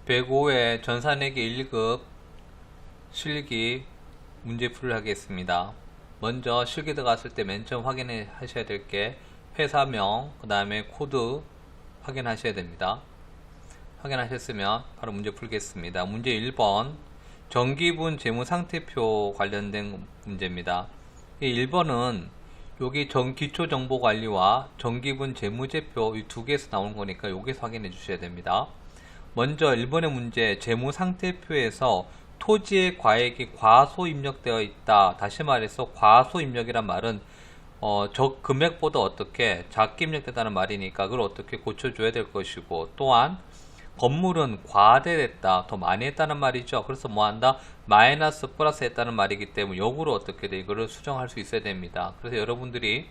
105회 전산회계 1급 실기 문제풀이를 하겠습니다. 먼저 실기 들어갔을 때 맨 처음 확인해 하셔야 될 게 회사명, 그 다음에 코드 확인하셔야 됩니다. 확인하셨으면 바로 문제 풀겠습니다. 문제 1번 정기분 재무상태표 관련된 문제입니다. 이 1번은 여기 기초정보관리와 정기분 재무제표 이 두 개에서 나오는 거니까 여기서 확인해 주셔야 됩니다. 먼저 1번의 문제 재무상태표에서 토지의 과액이 과소 입력되어 있다. 다시 말해서 과소 입력이란 말은 저 금액보다 어떻게 작게 입력됐다는 말이니까 그걸 어떻게 고쳐줘야 될 것이고, 또한 건물은 과대됐다, 더 많이 했다는 말이죠. 그래서 뭐한다? 마이너스 플러스 했다는 말이기 때문에 역으로 어떻게 돼? 이거를 수정할 수 있어야 됩니다. 그래서 여러분들이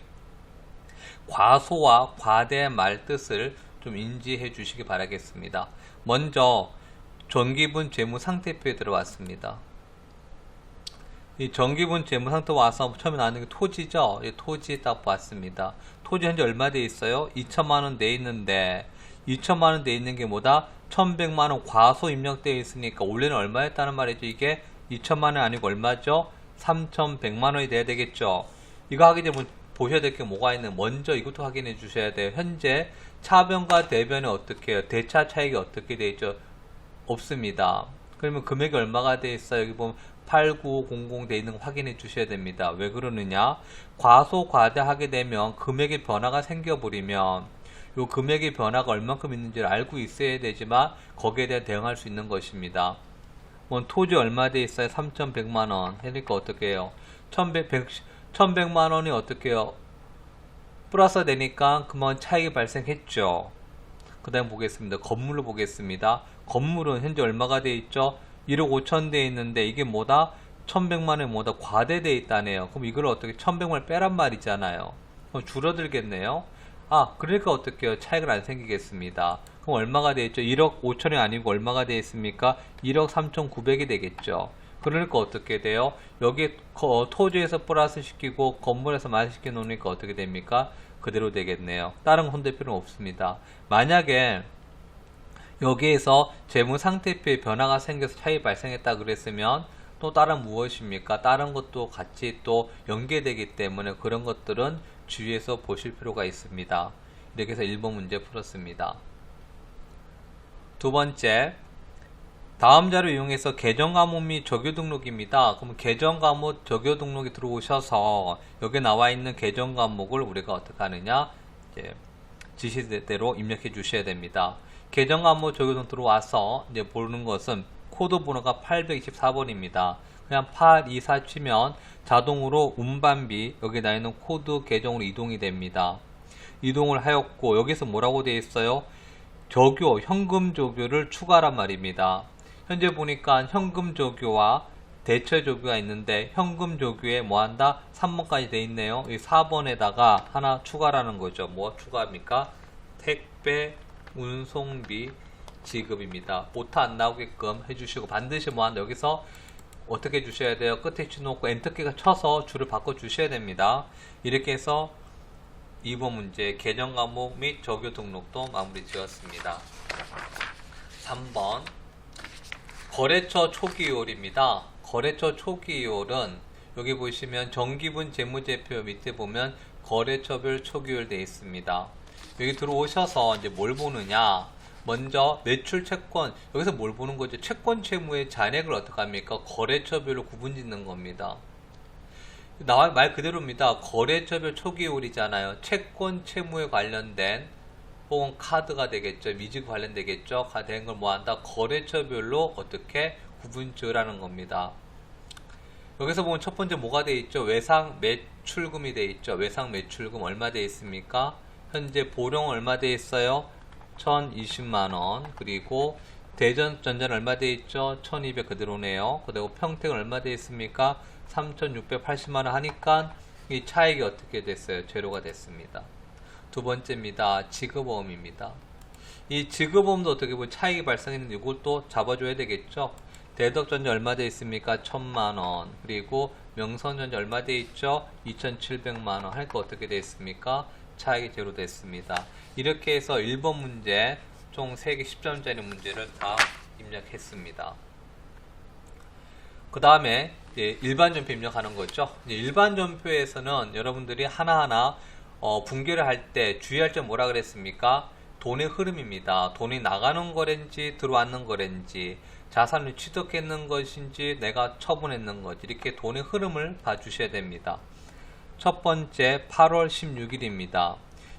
과소와 과대의 말 뜻을 좀 인지해 주시기 바라겠습니다. 먼저 전기분 재무상태표에 들어왔습니다. 이 전기분 재무상태 와서 처음에 나오는 게 토지죠. 이 토지 딱 봤습니다. 토지 현재 얼마 돼 있어요? 2천만원 돼 있는데 2천만원 돼 있는 게 뭐다? 1100만원 과소 입력되어 있으니까 원래는 얼마였다는 말이죠. 이게 2천만원 아니고 얼마죠? 3100만원이 돼야 되겠죠. 이거 하게 되면 보셔야 될 게 뭐가 있는, 먼저 이것도 확인해 주셔야 돼요. 현재 차변과 대변이 어떻게 해요? 대차 차익이 어떻게 되어 있죠? 없습니다. 그러면 금액이 얼마가 되어 있어요? 여기 보면 8900 되어 있는 거 확인해 주셔야 됩니다. 왜 그러느냐? 과소 과대하게 되면 금액의 변화가 생겨버리면 요 금액의 변화가 얼만큼 있는지를 알고 있어야 되지만 거기에 대해 대응할 수 있는 것입니다. 뭐 토지 얼마 돼 있어요? 3100만원. 그러니까 어떻게 해요? 1100만원이 어떻게 해요? 플러스 되니까 그만 차익이 발생했죠. 그 다음 보겠습니다. 건물로 보겠습니다. 건물은 현재 얼마가 돼 있죠? 1억 5천 돼 있는데 이게 뭐다? 1100만원이 뭐다? 과대돼 있다네요. 그럼 이걸 어떻게 1100만원 빼란 말이잖아요. 그럼 줄어들겠네요. 그러니까 어떻게 해요? 차익을 안 생기겠습니다. 그럼 얼마가 돼 있죠? 1억 5천이 아니고 얼마가 돼 있습니까? 1억 3,900이 되겠죠. 그러니까 어떻게 돼요? 여기 토지에서 플러스 시키고 건물에서 마이너스 시켜 놓으니까 어떻게 됩니까? 그대로 되겠네요. 다른 건 혼낼 필요는 없습니다. 만약에 여기에서 재무상태표에 변화가 생겨서 차익이 발생했다 그랬으면 또 다른 무엇입니까? 다른 것도 같이 또 연계되기 때문에 그런 것들은 주의해서 보실 필요가 있습니다. 이렇게 해서 1번 문제 풀었습니다. 두 번째, 다음 자료 이용해서 계정과목 및 적용등록입니다. 그럼 계정과목 적용등록이 들어오셔서 여기 나와 있는 계정과목을 우리가 어떻게 하느냐, 이제 지시대로 입력해 주셔야 됩니다. 계정과목 적용등록 들어와서 이제 보는 것은 코드 번호가 824번입니다. 그냥 824 치면 자동으로 운반비 여기 나 있는 코드 계정으로 이동이 됩니다. 이동을 하였고 여기서 뭐라고 되어 있어요? 현금 조교를 추가란 말입니다. 현재 보니까 현금 조교와 대체 조교가 있는데 현금 조교에 뭐한다? 3번까지 되어 있네요. 이 4번에다가 하나 추가라는 거죠. 뭐 추가합니까? 택배 운송비 지급입니다. 오타 안 나오게끔 해주시고 반드시 뭐한다? 여기서 어떻게 해주셔야 돼요? 끝에 치놓고 엔터키가 쳐서 줄을 바꿔 주셔야 됩니다. 이렇게 해서 2번 문제 계정 과목 및 적용 등록도 마무리 지었습니다. 3번 거래처 초기이율입니다. 거래처 초기이율은 여기 보시면 정기분 재무제표 밑에 보면 거래처별 초기이율 되어 있습니다. 여기 들어오셔서 이제 뭘 보느냐? 먼저 매출 채권, 여기서 뭘 보는 거죠? 채권 채무의 잔액을 어떻게 합니까? 거래처별로 구분 짓는 겁니다. 말 그대로입니다. 거래처별 초기이율이잖아요. 채권 채무에 관련된 혹은 카드가 되겠죠. 미지 관련되겠죠. 된 걸 뭐한다? 거래처별로 어떻게 구분 지으라는 겁니다. 여기서 보면 첫 번째 뭐가 되어 있죠? 외상 매출금이 되어 있죠. 외상 매출금 얼마 되어 있습니까? 현재 보령 얼마 되어 있어요? 1020만원. 그리고 대전전자 얼마 되어 있죠? 1200 그대로네요. 그리고 평택은 얼마 되어 있습니까? 3680만원 하니까 이 차익이 어떻게 됐어요? 제로가 됐습니다. 두 번째입니다. 지급보험입니다. 이 지급보험도 어떻게 보면 차익이 발생했는데 이것도 잡아줘야 되겠죠? 대덕전자 얼마 되어 있습니까? 1000만원. 그리고 명성전자 얼마 되어 있죠? 2700만원. 하니까 어떻게 되어 있습니까? 차익이 제로 됐습니다. 이렇게 해서 1번 문제 총 3개 10점짜리 문제를 다 입력했습니다. 그 다음에 일반 전표 입력하는 거죠. 일반 전표에서는 여러분들이 하나하나 붕괴를 할 때 주의할 점 뭐라 그랬습니까? 돈의 흐름입니다. 돈이 나가는 거랜지 들어왔는 거랜지 자산을 취득했는 것인지 내가 처분했는 것인지 이렇게 돈의 흐름을 봐주셔야 됩니다. 첫 번째 8월 16일입니다.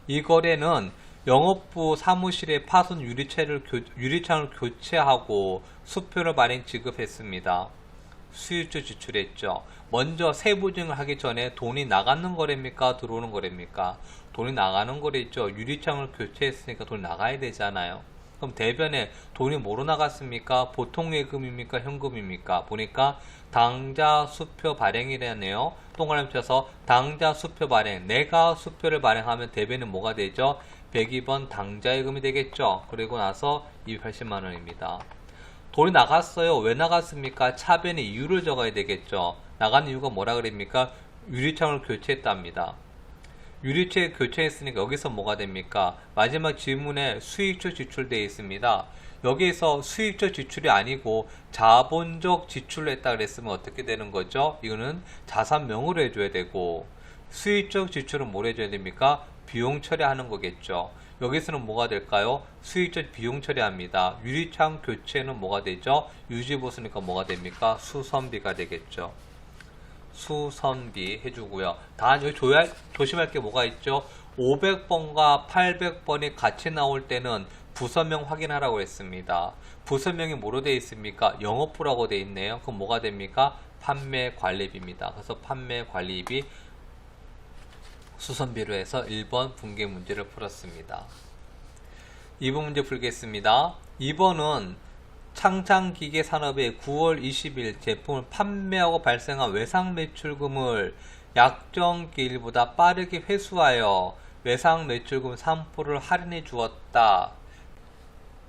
이 거래는 영업부 사무실에 파손 유리창을 교체하고 수표를 발행 지급했습니다. 수익주 지출했죠. 먼저 세부증을 하기 전에 돈이 나가는 거래입니까? 들어오는 거래입니까? 돈이 나가는 거래죠. 유리창을 교체했으니까 돈이 나가야 되잖아요. 그럼 대변에 돈이 뭐로 나갔습니까? 보통 예금입니까? 현금입니까? 보니까 당좌 수표 발행이라네요. 동그라미 쳐서 당좌 수표 발행. 내가 수표를 발행하면 대변은 뭐가 되죠? 102번 당좌 예금이 되겠죠. 그리고 나서 280만원입니다. 돈이 나갔어요. 왜 나갔습니까? 차변에 이유를 적어야 되겠죠. 나간 이유가 뭐라 그럽니까? 유리창을 교체했답니다. 유리창 교체했으니까 여기서 뭐가 됩니까? 마지막 질문에 수익적 지출되어 있습니다. 여기에서 수익적 지출이 아니고 자본적 지출을 했다 그랬으면 어떻게 되는 거죠? 이거는 자산명으로 해줘야 되고, 수익적 지출은 뭘 해줘야 됩니까? 비용 처리하는 거겠죠. 여기서는 뭐가 될까요? 수익적 비용 처리합니다. 유리창 교체는 뭐가 되죠? 유지보수니까 뭐가 됩니까? 수선비가 되겠죠. 수선비 해주고요. 단 여기 조심할 게 뭐가 있죠? 500번과 800번이 같이 나올 때는 부서명 확인하라고 했습니다. 부서명이 뭐로 되어 있습니까? 영업부라고 되어 있네요. 그럼 뭐가 됩니까? 판매관리비입니다. 그래서 판매관리비 수선비로 해서 1번 붕괴 문제를 풀었습니다. 2번 문제 풀겠습니다. 2번은 창창기계산업의 9월 20일 제품을 판매하고 발생한 외상 매출금을 약정 기일보다 빠르게 회수하여 외상 매출금 3%를 할인해 주었다.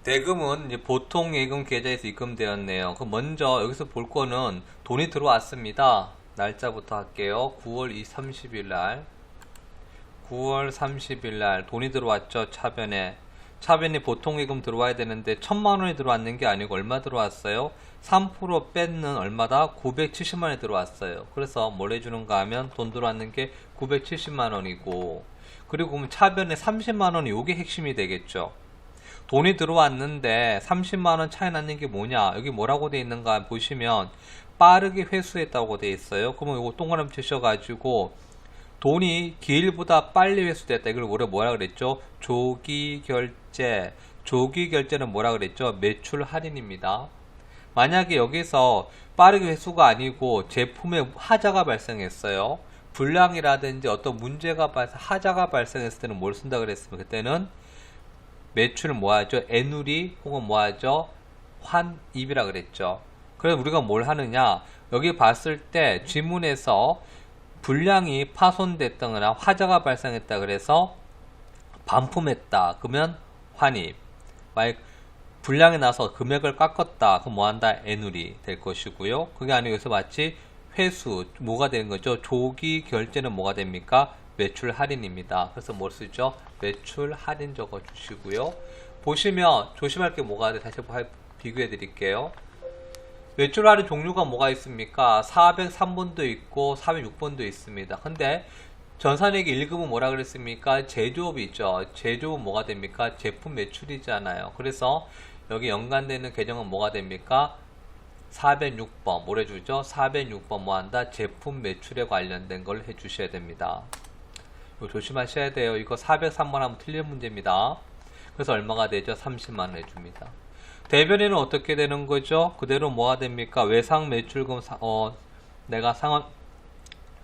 대금은 이제 보통 예금 계좌에서 입금되었네요. 그럼 먼저 여기서 볼 거는 돈이 들어왔습니다. 날짜부터 할게요. 9월 30일 날 9월 30일 날 돈이 들어왔죠. 차변에 보통 예금 들어와야 되는데 1000만원이 들어왔는 게 아니고 얼마 들어왔어요? 3% 뺏는 얼마다? 970만원이 들어왔어요. 그래서 뭘 해주는가 하면 돈 들어왔는 게 970만원이고, 그리고 그러면 차변에 30만원이 요게 핵심이 되겠죠. 돈이 들어왔는데 30만원 차이 났는 게 뭐냐? 여기 뭐라고 돼 있는가 보시면 빠르게 회수했다고 돼 있어요. 그러면 요거 동그라미 치셔가지고 돈이 기일보다 빨리 회수됐다. 이걸 우리가 뭐라 그랬죠? 조기결제. 조기결제는 뭐라 그랬죠? 매출 할인입니다. 만약에 여기서 빠르게 회수가 아니고 제품에 하자가 발생했어요. 불량이라든지 어떤 문제가 하자가 발생했을 때는 뭘 쓴다 그랬으면 그때는 매출을 뭐하죠? 애누리 혹은 뭐하죠? 환입이라 그랬죠. 그래서 우리가 뭘 하느냐? 여기 봤을 때 지문에서 불량이 파손됐다거나 화자가 발생했다 그래서 반품했다 그러면 환입, 만약 불량이 나서 금액을 깎았다 그럼 뭐한다? 애누리 될 것이고요. 그게 아니고 여기서 마치 회수 뭐가 되는 거죠? 조기 결제는 뭐가 됩니까? 매출 할인입니다. 그래서 뭘 쓰죠? 매출 할인 적어 주시고요. 보시면 조심할 게 뭐가 돼? 다시 비교해 드릴게요. 매출 할인 종류가 뭐가 있습니까? 403번도 있고 406번도 있습니다. 근데 전산액 1급은 뭐라 그랬습니까? 제조업이 있죠. 제조업은 뭐가 됩니까? 제품 매출이잖아요. 그래서 여기 연관되는 계정은 뭐가 됩니까? 406번 뭘 해주죠? 406번 뭐한다? 제품 매출에 관련된 걸 해주셔야 됩니다. 이거 조심하셔야 돼요. 이거 403번 하면 틀린 문제입니다. 그래서 얼마가 되죠? 30만원 해줍니다. 대변에는 어떻게 되는 거죠? 그대로 뭐가 됩니까? 외상 매출금 내가 상환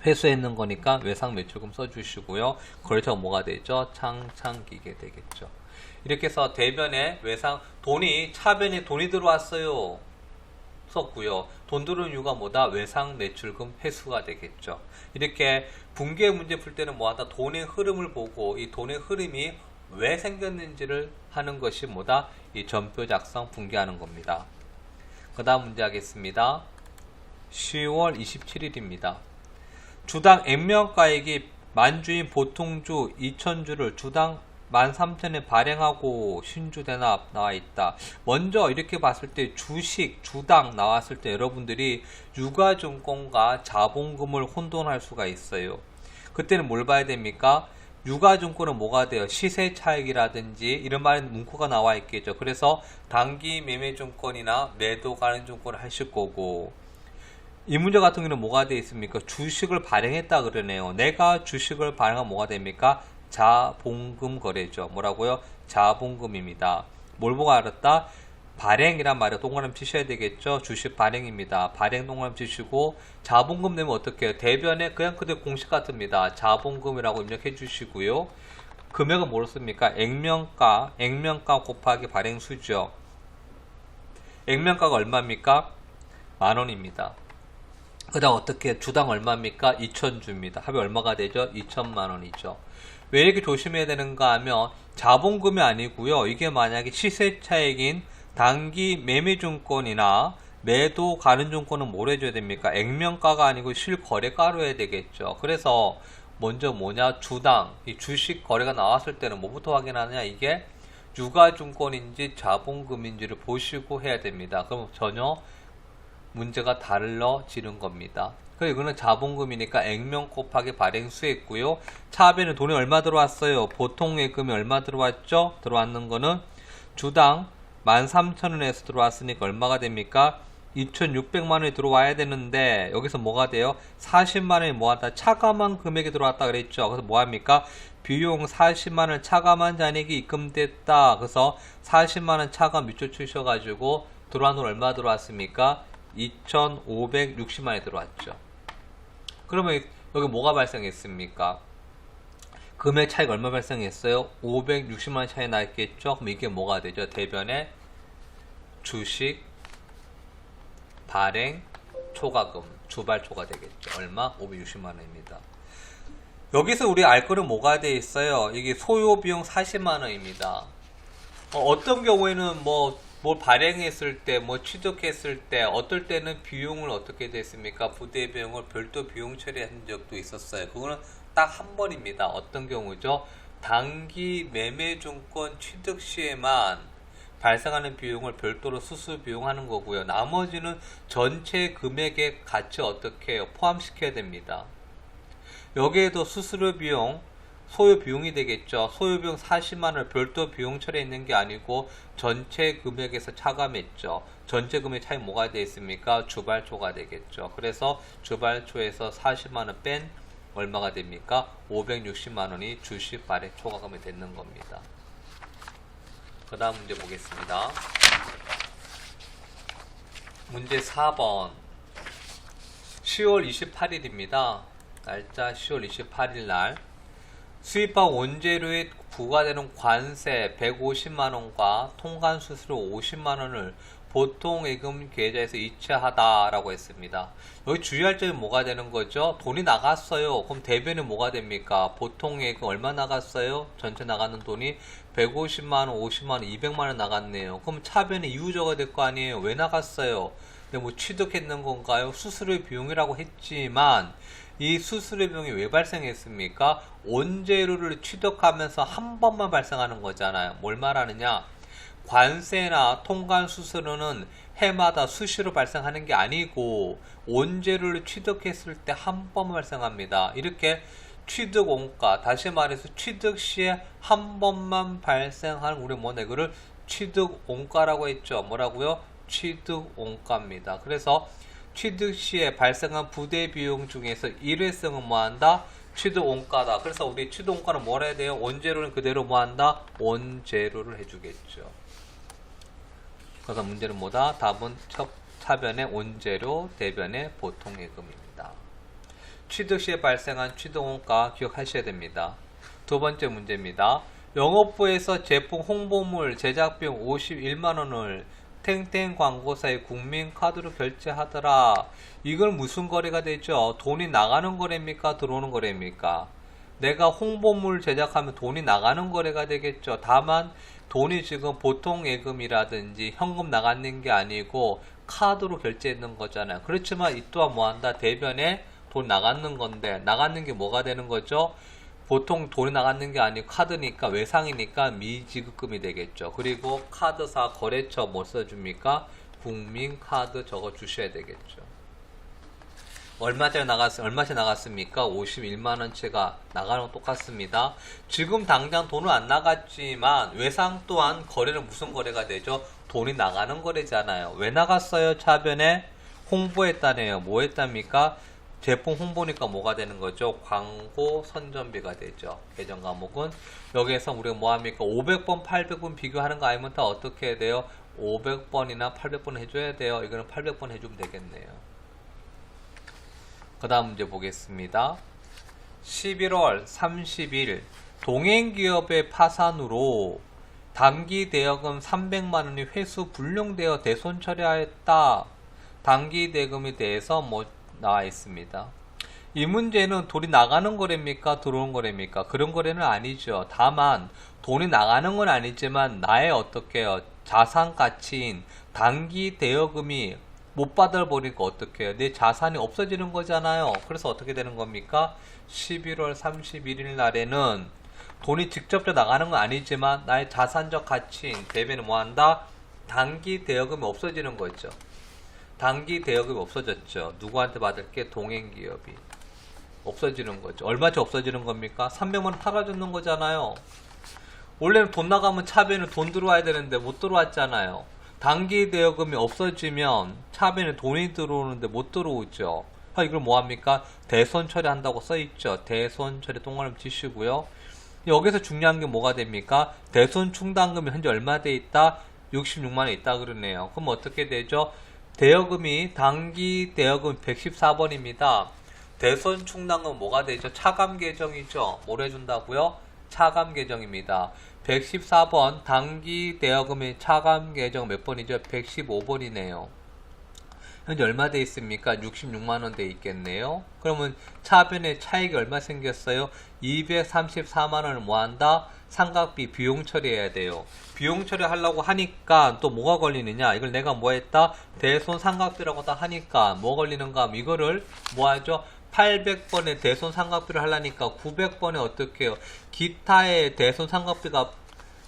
회수했는 거니까 외상 매출금 써주시고요. 거래처가 뭐가 되죠? 창창기계 되겠죠. 이렇게 해서 대변에 외상 차변에 돈이 들어왔어요. 썼고요. 돈 들어온 이유가 뭐다? 외상 매출금 회수가 되겠죠. 이렇게 붕괴 문제 풀 때는 뭐하다? 돈의 흐름을 보고 이 돈의 흐름이 왜 생겼는지를 하는 것이 뭐다? 이 전표 작성 붕괴하는 겁니다. 그 다음 문제 하겠습니다. 10월 27일입니다. 주당 액면가액이 만주인 보통주 2000주를 주당 13,000에 발행하고 신주 대납 나와 있다. 먼저 이렇게 봤을 때 주식, 주당 나왔을 때 여러분들이 유가증권과 자본금을 혼돈할 수가 있어요. 그때는 뭘 봐야 됩니까? 유가증권은 뭐가 돼요? 시세 차익이라든지 이런 말에 문구가 나와 있겠죠. 그래서 단기 매매증권이나 매도 가능 증권을 하실 거고, 이 문제 같은 경우는 뭐가 되어 있습니까? 주식을 발행했다 그러네요. 내가 주식을 발행하면 뭐가 됩니까? 자본금 거래죠. 뭐라고요? 자본금입니다. 뭘 보고 알았다? 발행이란 말에 동그라미 치셔야 되겠죠. 주식 발행입니다. 발행 동그라미 치시고, 자본금 내면 어떻게 해요? 대변에 그냥 그대로 공식 같습니다. 자본금이라고 입력해 주시고요. 금액은 뭐로 씁니까? 액면가 곱하기 발행수죠. 액면가가 얼마입니까? 만원입니다. 그 다음 어떻게 주당 얼마입니까? 2,000주입니다. 합이 얼마가 되죠? 2천만원이죠. 왜 이렇게 조심해야 되는가 하면 자본금이 아니고요. 이게 만약에 시세차익인 단기 매매증권이나 매도 가능증권은 뭘 해줘야 됩니까? 액면가가 아니고 실거래가로 해야 되겠죠. 그래서 먼저 뭐냐? 주당, 이 주식 거래가 나왔을 때는 뭐부터 확인하느냐? 이게 유가증권인지 자본금인지를 보시고 해야 됩니다. 그럼 전혀 문제가 달라지는 겁니다. 그리고 이거는 자본금이니까 액면 곱하기 발행수에 있고요. 차변에 돈이 얼마 들어왔어요? 보통 예금이 얼마 들어왔죠? 들어왔는 거는 주당 13,000원에서 들어왔으니까 얼마가 됩니까? 2,600만원이 들어와야 되는데 여기서 뭐가 돼요? 40만원이 뭐하다? 차감한 금액이 들어왔다 그랬죠. 그래서 뭐합니까? 비용 40만원 차감한 잔액이 입금됐다. 그래서 40만원 차감 밑줄 치셔가지고 들어간 돈 얼마 들어왔습니까? 2,560만원이 들어왔죠. 그러면 여기 뭐가 발생했습니까? 금액 차이가 얼마 발생했어요? 560만원 차이 났겠죠? 그럼 이게 뭐가 되죠? 대변에 주식 발행 초과금 주발초가 되겠죠. 얼마? 560만원입니다. 여기서 우리 알 거는 뭐가 돼 있어요? 이게 소요 비용 40만원입니다. 어떤 경우에는 뭘 발행했을 때, 취득했을 때, 어떨 때는 비용을 어떻게 됐습니까? 부대 비용을 별도 비용 처리한 적도 있었어요. 그거는 딱 한 번입니다. 어떤 경우죠? 단기 매매증권 취득 시에만 발생하는 비용을 별도로 수수 비용하는 거고요. 나머지는 전체 금액에 같이 어떻게 해요? 포함시켜야 됩니다. 여기에도 수수료 비용, 소요 비용이 되겠죠. 소요 비용 40만원을 별도 비용 처리했는 게 아니고 전체 금액에서 차감했죠. 전체 금액 차이 뭐가 되어 있습니까? 주발초가 되겠죠. 그래서 주발초에서 40만원 뺀 얼마가 됩니까? 560만원이 주식 발행 초과금이 되는 겁니다. 그 다음 문제 보겠습니다. 문제 4번 10월 28일입니다. 날짜 10월 28일 날 수입한 원재료에 부과되는 관세 150만원과 통관수수료 50만원을 보통예금 계좌에서 이체하다라고 했습니다. 여기 주의할 점이 뭐가 되는 거죠? 돈이 나갔어요. 그럼 대변이 뭐가 됩니까? 보통예금 얼마 나갔어요? 전체 나가는 돈이 150만원, 50만원, 200만원 나갔네요. 그럼 차변에 이유저가 될 거 아니에요? 왜 나갔어요? 근데 취득했는 건가요? 수수료 비용이라고 했지만 이 수수료 비용이 왜 발생했습니까? 원재료를 취득하면서 한 번만 발생하는 거잖아요. 뭘 말하느냐? 관세나 통관 수수료는 해마다 수시로 발생하는 게 아니고 원재료를 취득했을 때 한 번만 발생합니다. 이렇게 취득 원가, 다시 말해서 취득 시에 한 번만 발생하는 우리 이거를 취득 원가라고 했죠. 뭐라고요? 취득 원가입니다. 그래서 취득 시에 발생한 부대 비용 중에서 일회성은 뭐한다? 취득 원가다. 그래서 우리 취득 원가는 뭘 해야 돼요? 원재료는 그대로 뭐한다? 원재료를 해주겠죠. 그래서 문제는 뭐다? 답은 차변의 원재료, 대변의 보통예금입니다. 취득 시에 발생한 취득 원가 기억하셔야 됩니다. 두 번째 문제입니다. 영업부에서 제품 홍보물 제작비용 51만원을 탱탱 광고사에 국민카드로 결제하더라. 이걸 무슨 거래가 되죠? 돈이 나가는 거래입니까? 들어오는 거래입니까? 내가 홍보물 제작하면 돈이 나가는 거래가 되겠죠. 다만 돈이 지금 보통 예금이라든지 현금 나가는 게 아니고 카드로 결제했는 거잖아요. 그렇지만 이 또한 뭐한다? 대변에 돈 나가는 건데 나가는 게 뭐가 되는 거죠? 보통 돈이 나갔는 게 아니고 카드니까 외상이니까 미지급금이 되겠죠. 그리고 카드사 거래처 뭐 써줍니까? 국민카드 적어 주셔야 되겠죠. 얼마짜리 나갔습니까? 51만원치가 나가는 거 똑같습니다. 지금 당장 돈은 안 나갔지만 외상 또한 거래는 무슨 거래가 되죠? 돈이 나가는 거래잖아요. 왜 나갔어요? 차변에 홍보했다네요. 뭐 했답니까? 제품 홍보니까 뭐가 되는 거죠? 광고 선전비가 되죠. 계정 과목은 여기에서 우리가 뭐합니까? 500번 800번 비교하는 거 아니면 다 어떻게 해야 돼요? 500번이나 800번 해줘야 돼요. 이거는 800번 해주면 되겠네요. 그 다음 문제 보겠습니다. 11월 30일 동행기업의 파산으로 단기 대여금 300만원이 회수 불용되어 대손 처리하였다. 단기 대금에 대해서 뭐 나와 있습니다. 이 문제는 돈이 나가는 거래입니까? 들어오는 거래입니까? 그런 거래는 아니죠. 다만 돈이 나가는 건 아니지만 나의 어떻게요? 자산 가치인 단기 대여금이 못 받아버리니까 어떻게 해요? 내 자산이 없어지는 거잖아요. 그래서 어떻게 되는 겁니까? 11월 31일 날에는 돈이 직접적으로 나가는 건 아니지만 나의 자산적 가치인 대변에 뭐한다? 단기 대여금이 없어지는 거죠. 단기 대여금이 없어졌죠. 누구한테 받을 게? 동행기업이. 없어지는 거죠. 얼마치 없어지는 겁니까? 300만원 사라졌는 거잖아요. 원래는 돈 나가면 차변에 돈 들어와야 되는데 못 들어왔잖아요. 단기 대여금이 없어지면 차변에 돈이 들어오는데 못 들어오죠. 이걸 뭐합니까? 대손 처리한다고 써있죠. 대손 처리 동그라미 치시고요. 여기서 중요한 게 뭐가 됩니까? 대손 충당금이 현재 얼마 돼 있다? 66만원 있다 그러네요. 그럼 어떻게 되죠? 대여금이 단기 대여금 114번입니다. 대손 충당금 뭐가 되죠? 차감 계정이죠. 뭘 해준다고요? 차감 계정입니다. 114번 단기 대여금의 차감 계정 몇 번이죠? 115번이네요. 현재 얼마 돼 있습니까? 66만원 돼 있겠네요. 그러면 차변에 차익이 얼마 생겼어요? 234만원을 뭐한다? 상각비 비용 처리해야 돼요. 비용 처리하려고 하니까 또 뭐가 걸리느냐? 이걸 내가 뭐 했다? 대손 상각비라고 다 하니까 뭐 걸리는가 하면 이거를 뭐 하죠? 800번의 대손 상각비를 하려니까 900번에 어떻게 해요? 기타의 대손 상각비가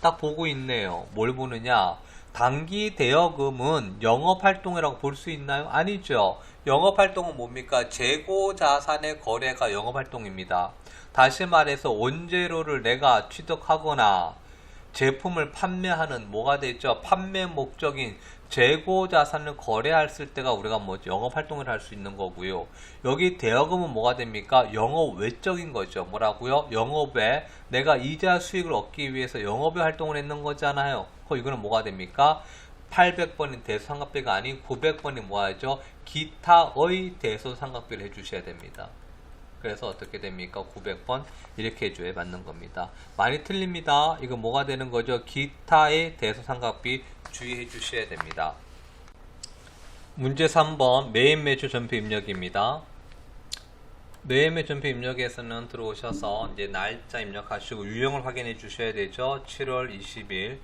딱 보고 있네요. 뭘 보느냐? 단기 대여금은 영업활동이라고 볼 수 있나요? 아니죠. 영업활동은 뭡니까? 재고자산의 거래가 영업활동입니다. 다시 말해서 원재료를 내가 취득하거나 제품을 판매하는 뭐가 되죠? 판매 목적인 재고자산을 거래했을 때가 우리가 뭐죠? 영업활동을 할 수 있는 거고요. 여기 대여금은 뭐가 됩니까? 영업 외적인 거죠. 뭐라고요? 영업에 내가 이자 수익을 얻기 위해서 영업의 활동을 했는 거잖아요. 이거는 뭐가 됩니까? 800번인 대손상각비가 아닌 900번이 뭐하죠? 기타의 대손상각비를 해주셔야 됩니다. 그래서 어떻게 됩니까? 900번 이렇게 해줘야 맞는 겁니다. 많이 틀립니다. 이거 뭐가 되는 거죠? 기타의 대손상각비 주의해 주셔야 됩니다. 문제 3번 매입 매출 전표 입력입니다. 매입 매출 전표 입력에서는 들어오셔서 이제 날짜 입력하시고 유형을 확인해 주셔야 되죠. 7월 20일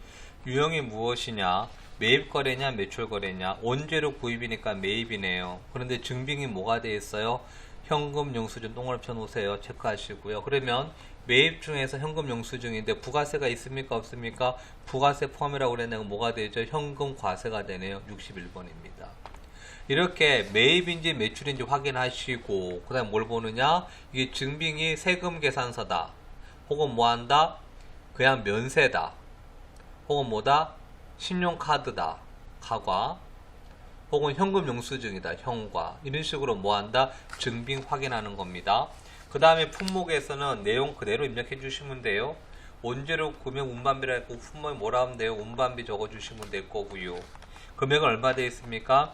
유형이 무엇이냐? 매입 거래냐 매출 거래냐? 원재료 구입이니까 매입이네요. 그런데 증빙이 뭐가 되어 있어요? 현금 영수증 동그라미 쳐놓으세요. 체크하시고요. 그러면 매입 중에서 현금 영수증인데 부가세가 있습니까 없습니까? 부가세 포함이라고 그랬는데 뭐가 되죠? 현금 과세가 되네요. 61번입니다. 이렇게 매입인지 매출인지 확인하시고 그 다음에 뭘 보느냐? 이게 증빙이 세금 계산서다. 혹은 뭐한다? 그냥 면세다. 혹은 뭐다? 신용카드다. 가과. 혹은 현금 영수증이다. 현과. 이런 식으로 뭐한다? 증빙 확인하는 겁니다. 그 다음에 품목에서는 내용 그대로 입력해 주시면 돼요. 원재료 금액 운반비라 했고 품목에 뭐라 하면 돼요? 운반비 적어 주시면 될 거고요. 금액은 얼마 되어 있습니까?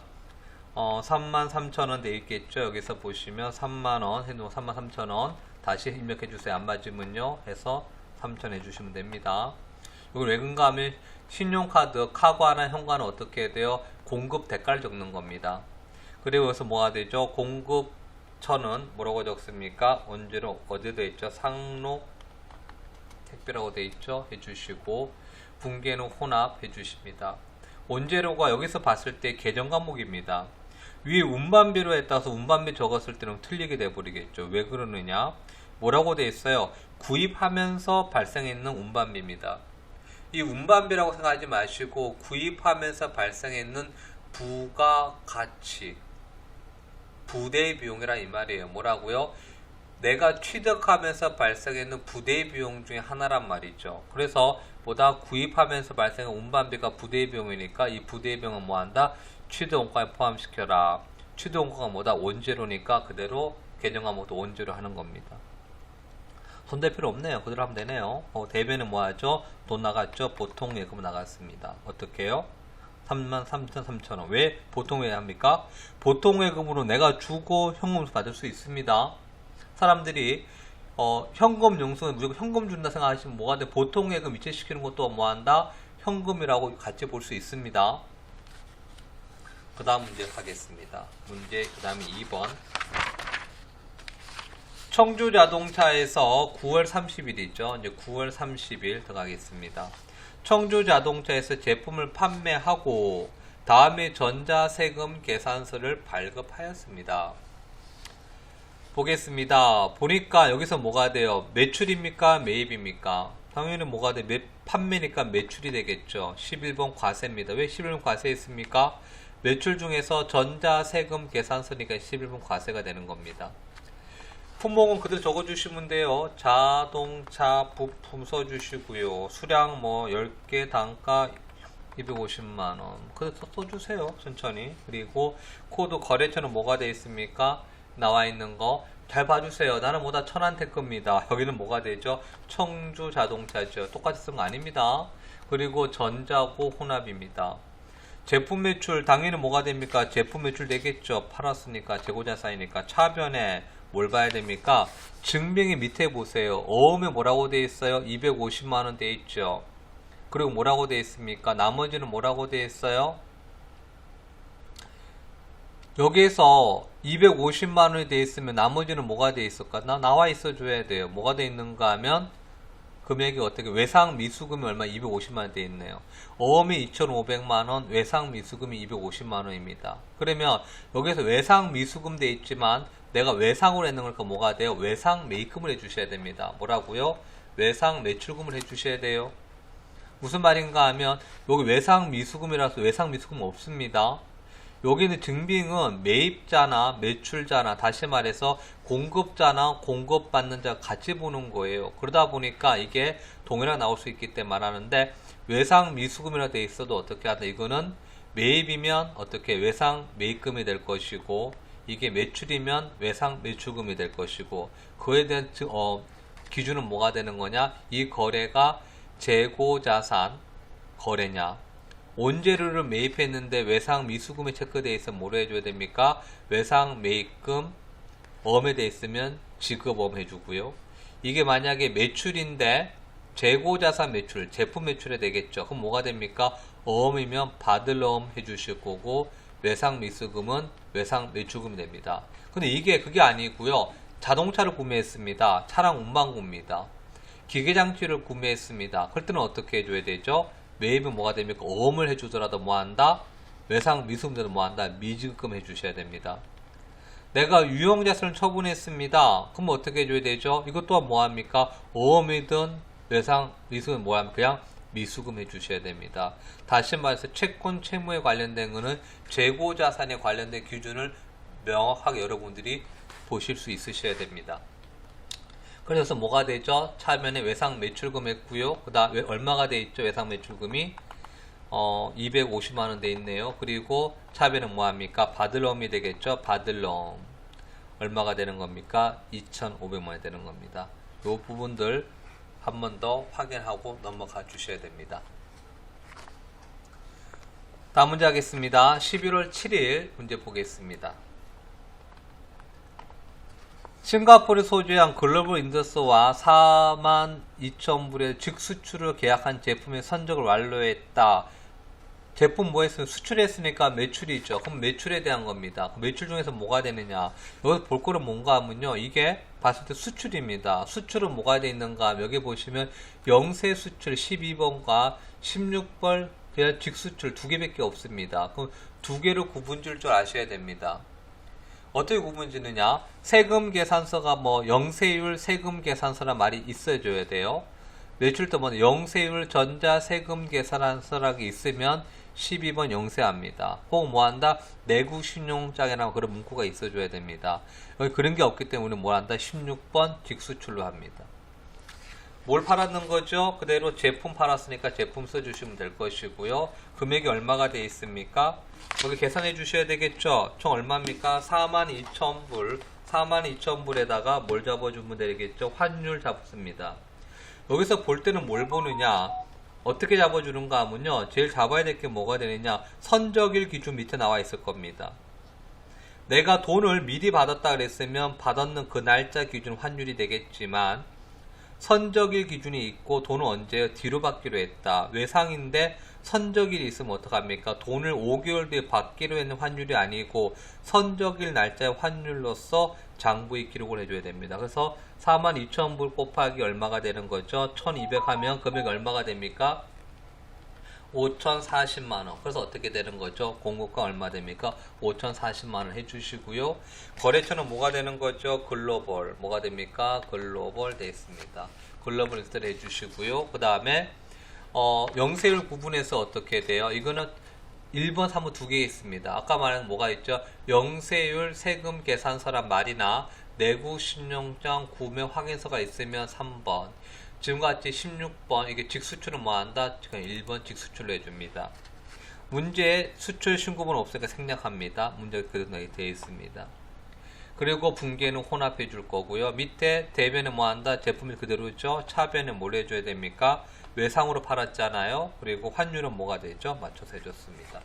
33,000원 되어 있겠죠. 여기서 보시면 3만원 해놓고 33,000원 다시 입력해 주세요. 안 맞으면요 해서 3,000원 해주시면 됩니다. 이걸 왜 그런가 하면 신용카드, 카과나 현과는 어떻게 해야 돼요? 공급 대가를 적는 겁니다. 그리고 여기서 뭐가 되죠? 공급처는 뭐라고 적습니까? 원재료 어디 되어 있죠? 상록 택배라고 되어 있죠? 해주시고 분계는 혼합 해주십니다. 원재료가 여기서 봤을 때 계정 과목입니다. 위에 운반비로 했다서 운반비 적었을 때는 틀리게 돼버리겠죠. 왜 그러느냐? 뭐라고 되어 있어요? 구입하면서 발생했는 운반비입니다. 이 운반비라고 생각하지 마시고 구입하면서 발생했는 부가가치, 부대 비용이라 이 말이에요. 뭐라고요? 내가 취득하면서 발생했는 부대 비용 중에 하나란 말이죠. 그래서 보다 구입하면서 발생한 운반비가 부대 비용이니까 이 부대 비용은 뭐한다? 취득 원가에 포함시켜라. 취득 원가가 뭐다? 원재료니까 그대로 개정하면 원재료 하는 겁니다. 손댈 필요 없네요. 그대로 하면 되네요. 대변은 뭐하죠? 돈 나갔죠? 보통 예금 나갔습니다. 어떻게 해요? 33,300원. 왜 보통 예금 합니까? 보통 예금으로 내가 주고 현금 받을 수 있습니다. 사람들이 현금 용서에 무조건 현금 준다 생각하시면 뭐가 돼? 보통 예금 이체시키는 것도 뭐한다? 현금이라고 같이 볼 수 있습니다. 그 다음 문제 가겠습니다. 문제 그 다음에 2번. 청주자동차에서 9월 30일이죠. 이제 9월 30일 들어가겠습니다. 청주자동차에서 제품을 판매하고 다음에 전자세금 계산서를 발급하였습니다. 보겠습니다. 보니까 여기서 뭐가 돼요? 매출입니까? 매입입니까? 당연히 뭐가 돼? 판매니까 매출이 되겠죠. 11번 과세입니다. 왜 11번 과세했습니까? 매출 중에서 전자세금 계산서니까 11번 과세가 되는 겁니다. 품목은 그대로 적어주시면 돼요. 자동차 부품 써주시고요. 수량 뭐 10개 단가 250만원. 그래서 써주세요. 천천히. 그리고 코드 거래처는 뭐가 되어 있습니까? 나와 있는 거 잘 봐주세요. 나는 뭐다 천안택 겁니다. 여기는 뭐가 되죠? 청주 자동차죠. 똑같이 쓴 거 아닙니다. 그리고 전자고 혼합입니다. 제품 매출 당연히 뭐가 됩니까? 제품 매출 되겠죠. 팔았으니까 재고자산이니까. 차변에 뭘 봐야 됩니까? 증빙이 밑에 보세요. 어음에 뭐라고 되어 있어요? 250만원 되어 있죠. 그리고 뭐라고 되어 있습니까? 나머지는 뭐라고 되어 있어요? 여기에서 250만원이 되어 있으면 나머지는 뭐가 되어 있을까? 나와 있어 줘야 돼요. 뭐가 되어 있는가 하면 금액이 어떻게 외상 미수금이 얼마? 250만원 되어 있네요. 어음이 2,500만원, 외상 미수금이 250만원입니다. 그러면 여기서 외상 미수금 되어 있지만 내가 외상으로 했는 거니까 뭐가 돼요? 외상 매입금을 해주셔야 됩니다. 뭐라고요? 외상 매출금을 해주셔야 돼요. 무슨 말인가 하면 여기 외상 미수금이라서 외상 미수금 없습니다. 여기는 증빙은 매입자나 매출자나 다시 말해서 공급자나 공급받는 자가 같이 보는 거예요. 그러다 보니까 이게 동일하게 나올 수 있기 때문에 말하는데 외상 미수금이라 돼 있어도 어떻게 하다 이거는 매입이면 어떻게 외상 매입금이 될 것이고 이게 매출이면 외상 매출금이 될 것이고 그에 대한 기준은 뭐가 되는 거냐? 이 거래가 재고자산 거래냐? 원재료를 매입했는데 외상 미수금이 체크되어 있으면 뭐로 해줘야 됩니까? 외상 매입금 어음에 되어 있으면 지급어음 해주고요. 이게 만약에 매출인데 재고자산 매출, 제품 매출에 되겠죠. 그럼 뭐가 됩니까? 어음이면 받을 어음 해주실 거고 외상 미수금은 외상 매출금이 됩니다. 근데 이게 그게 아니고요. 자동차를 구매했습니다. 차량 운반구입니다. 기계장치를 구매했습니다. 그럴 때는 어떻게 해줘야 되죠? 매입은 뭐가 됩니까? 어음을 해주더라도 뭐한다? 외상 미수금도 뭐한다? 미지급금 해주셔야 됩니다. 내가 유형자산을 처분했습니다. 그럼 어떻게 해줘야 되죠? 이것 또한 뭐합니까? 어음이든 외상 미수금 뭐합니까? 그냥 미수금 해주셔야 됩니다. 다시 말해서 채권 채무에 관련된 거는 재고자산에 관련된 기준을 명확하게 여러분들이 보실 수 있으셔야 됩니다. 그래서 뭐가 되죠? 차변에 외상 매출금 했고요. 그 다음에 얼마가 돼 있죠? 외상 매출금이 250만원 돼 있네요. 그리고 차변은 뭐합니까? 받을럼이 되겠죠? 받을럼 얼마가 되는 겁니까? 2,500만원이 되는 겁니다. 이 부분들 한 번 더 확인하고 넘어가 주셔야 됩니다. 다음 문제 하겠습니다. 11월 7일 문제 보겠습니다. 싱가포르 소재한 글로벌 인더스와 42,000불의 직수출을 계약한 제품의 선적을 완료했다. 제품 뭐 했으면 수출했으니까 매출이 있죠. 그럼 매출에 대한 겁니다. 매출 중에서 뭐가 되느냐? 여기서 볼 거는 뭔가 하면요. 이게 봤을 때 수출입니다. 수출은 뭐가 되어 있는가 하면 여기 보시면 영세 수출 12번과 16번 그냥 직수출 두 개밖에 없습니다. 그럼 두 개로 구분 줄 아셔야 됩니다. 어떻게 구분 짓느냐? 세금 계산서가 뭐 영세율 세금 계산서란 말이 있어줘야 돼요. 매출도 뭐 영세율 전자 세금 계산서라고 있으면 12번 영세합니다. 혹은 뭐한다? 내구 신용장이라는 그런 문구가 있어줘야 됩니다. 여기 그런 게 없기 때문에 뭐한다? 16번 직수출로 합니다. 뭘 팔았는 거죠? 그대로 제품 팔았으니까 제품 써주시면 될 것이고요. 금액이 얼마가 되어 있습니까? 여기 계산해 주셔야 되겠죠? 총 얼마입니까? 42,000불. 42,000불에다가 뭘 잡아주면 되겠죠? 환율 잡습니다. 여기서 볼 때는 뭘 보느냐? 어떻게 잡아주는가 하면요. 제일 잡아야 될 게 뭐가 되느냐? 선적일 기준 밑에 나와 있을 겁니다. 내가 돈을 미리 받았다 그랬으면 받았는 그 날짜 기준 환율이 되겠지만 선적일 기준이 있고 돈은 언제 뒤로 받기로 했다. 외상인데 선적일이 있으면 어떡합니까? 돈을 5개월 뒤에 받기로 했는 환율이 아니고 선적일 날짜의 환율로서 장부에 기록을 해줘야 됩니다. 그래서 42,000불 곱하기 얼마가 되는 거죠? 1200 하면 금액이 얼마가 됩니까? 5,040만원. 그래서 어떻게 되는 거죠? 공고가 얼마 됩니까? 5,040만원 해주시고요. 거래처는 뭐가 되는 거죠? 글로벌. 뭐가 됩니까? 글로벌 되어 있습니다. 글로벌 인스톨 해주시고요. 그 다음에 영세율 구분해서 어떻게 돼요? 이거는 1번, 3번 두 개 있습니다. 아까 말한 뭐가 있죠? 영세율 세금 계산서란 말이나 내구 신용장 구매 확인서가 있으면 3번. 지금같이 16번 이게 직수출은 뭐한다? 지금 1번 직수출로 해줍니다. 문제에 수출 신고번 없으니까 생략합니다. 문제가 그대로 되어 있습니다. 그리고 분기에는 혼합해 줄 거고요. 밑에 대변에 뭐한다? 제품이 그대로죠. 차변에 뭘 해줘야 됩니까? 외상으로 팔았잖아요. 그리고 환율은 뭐가 되죠? 맞춰서 해줬습니다.